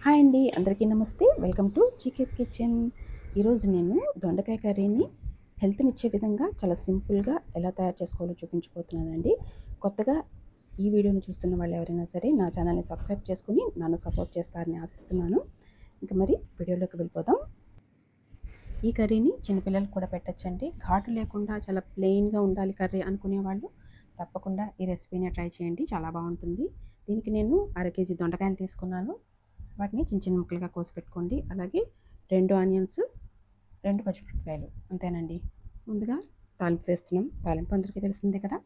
Hi అండి, అందరికీ నమస్తే. Welcome to GK's kitchen. ఈరోజు నేను దొండకాయ కర్రీని హెల్త్‌నిచ్చే విధంగా చాలా సింపుల్‌గా ఎలా తయారు చేసుకోవాలో చూపించబోతున్నానండి. కొత్తగా ఈ వీడియోని చూస్తున్న వాళ్ళు ఎవరైనా సరే నా ఛానల్‌ని సబ్స్క్రైబ్ చేసుకొని నన్ను సపోర్ట్ చేస్తారని ఆశిస్తున్నాను. ఇంక మరి వీడియోలోకి వెళ్ళిపోదాం. ఈ కర్రీని చిన్నపిల్లలకు కూడా పెట్టొచ్చండి. ఘాటు లేకుండా చాలా ప్లెయిన్‌గా ఉండాలి కర్రీ అనుకునేవాళ్ళు తప్పకుండా ఈ రెసిపీని ట్రై చేయండి. చాలా బాగుంటుంది. దీనికి నేను అర కేజీ దొండకాయలు తీసుకున్నాను. వాటిని చిన్న చిన్న ముక్కలుగా కోసి పెట్టుకోండి. అలాగే 2 ఆనియన్స్, 2 పచ్చిమిరపకాయలు అంతేనండి. ముందుగా తాలింపు వేస్తున్నాం. తాలింపు అందరికీ తెలిసిందే కదా.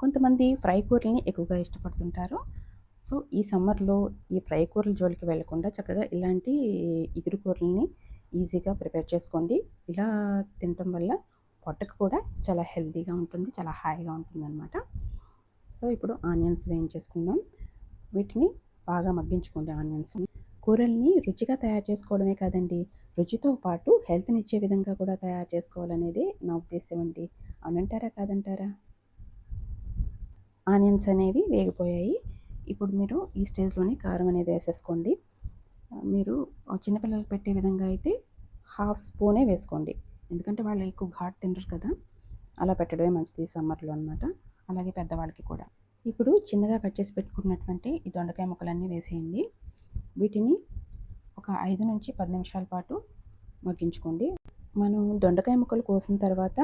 కొంతమంది ఫ్రై కూరల్ని ఎక్కువగా ఇష్టపడుతుంటారు. సో ఈ సమ్మర్లో ఈ ఫ్రై కూరల జోలికి వెళ్ళకుండా చక్కగా ఇలాంటి ఇగురు కూరల్ని ఈజీగా ప్రిపేర్ చేసుకోండి. ఇలా తినటం వల్ల పొట్టకు కూడా చాలా హెల్తీగా ఉంటుంది, చాలా హాయిగా ఉంటుందన్నమాట. సో ఇప్పుడు ఆనియన్స్ వేయించేసుకుందాం. వీటిని బాగా మగ్గించుకోండి ఆనియన్స్ని. కూరల్ని రుచిగా తయారు చేసుకోవడమే కాదండి, రుచితో పాటు హెల్త్‌నిచ్చే విధంగా కూడా తయారు చేసుకోవాలనేదే నా ఉద్దేశం అండి. అవునంటారా కాదంటారా? ఆనియన్స్ అనేవి వేగిపోయాయి. ఇప్పుడు మీరు ఈ స్టేజ్‌లోనే కారం అనేది వేసేసుకోండి. మీరు చిన్నపిల్లలకి పెట్టే విధంగా అయితే హాఫ్ స్పూనే వేసుకోండి. ఎందుకంటే వాళ్ళు ఎక్కువ ఘాటు తినరు కదా. అలా పెట్టడమే మంచిది సమ్మర్లో అనమాట. అలాగే పెద్దవాళ్ళకి కూడా. ఇప్పుడు చిన్నగా కట్ చేసి పెట్టుకున్నటువంటి ఈ దొండకాయ ముక్కలన్నీ వేసేయండి. వీటిని ఒక 5 నుంచి 10 నిమిషాల పాటు మగ్గించుకోండి. మనం దొండకాయ ముక్కలు కోసిన తర్వాత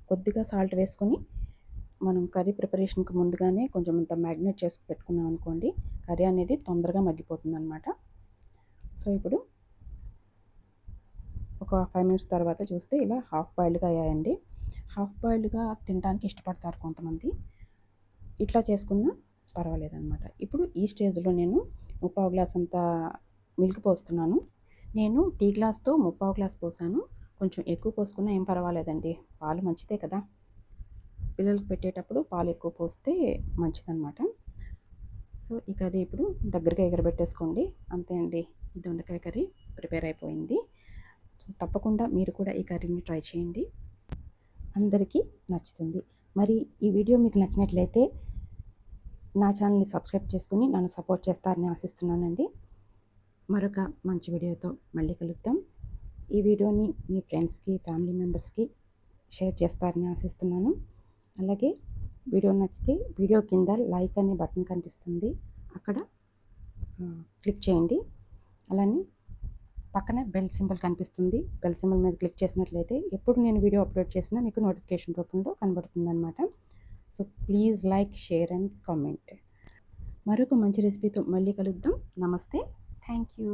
కొద్దిగా సాల్ట్ వేసుకొని మనం కర్రీ ప్రిపరేషన్కి ముందుగానే కొంచెం అంత మ్యాగ్నేట్ చేసి పెట్టుకున్నాం అనుకోండి, కర్రీ అనేది తొందరగా మగ్గిపోతుంది అనమాట. సో ఇప్పుడు ఒక 5 మినిట్స్ తర్వాత చూస్తే ఇలా హాఫ్ బాయిల్డ్గా అయ్యాయండి. హాఫ్ బాయిల్డ్గా తినడానికి ఇష్టపడతారు కొంతమంది. ఇట్లా చేసుకున్నా పర్వాలేదనమాట. ఇప్పుడు ఈ స్టేజ్లో నేను 3/4 గ్లాస్ అంత మిల్క్ పోస్తున్నాను. నేను టీ గ్లాస్తో 3/4 గ్లాస్ పోసాను. కొంచెం ఎక్కువ పోసుకున్నా ఏం పర్వాలేదండి, పాలు మంచిదే కదా. పిల్లలకు పెట్టేటప్పుడు పాలు ఎక్కువ పోస్తే మంచిదన్నమాట. సో ఈ కర్రీ ఇప్పుడు దగ్గరగా ఎగరబెట్టేసుకోండి. అంతే అండి, ఈ దొండకాయ కర్రీ ప్రిపేర్ అయిపోయింది. సో తప్పకుండా మీరు కూడా ఈ కర్రీని ట్రై చేయండి, అందరికీ నచ్చుతుంది. మరి ఈ వీడియో మీకు నచ్చినట్లయితే నా ఛానల్ని సబ్స్క్రైబ్ చేసుకుని నన్ను సపోర్ట్ చేస్తారని ఆశిస్తున్నానండి. మరొక మంచి వీడియోతో మళ్ళీ కలుద్దాం. ఈ వీడియోని మీ ఫ్రెండ్స్కి, ఫ్యామిలీ మెంబర్స్కి షేర్ చేస్తారని ఆశిస్తున్నాను. అలాగే వీడియో నచ్చితే వీడియో కింద లైక్ అనే బటన్ కనిపిస్తుంది, అక్కడ క్లిక్ చేయండి. అలానే పక్కనే బెల్ సింబల్ కనిపిస్తుంది, బెల్ సింబల్ మీద క్లిక్ చేసినట్లయితే ఎప్పుడు నేను వీడియో అప్లోడ్ చేసినా మీకు నోటిఫికేషన్ రూపంలో కనబడుతుంది అనమాట. So please like, share and comment. మరొక మంచి రెసిపీతో మళ్ళీ కలుద్దాం. నమస్తే, థ్యాంక్ యూ.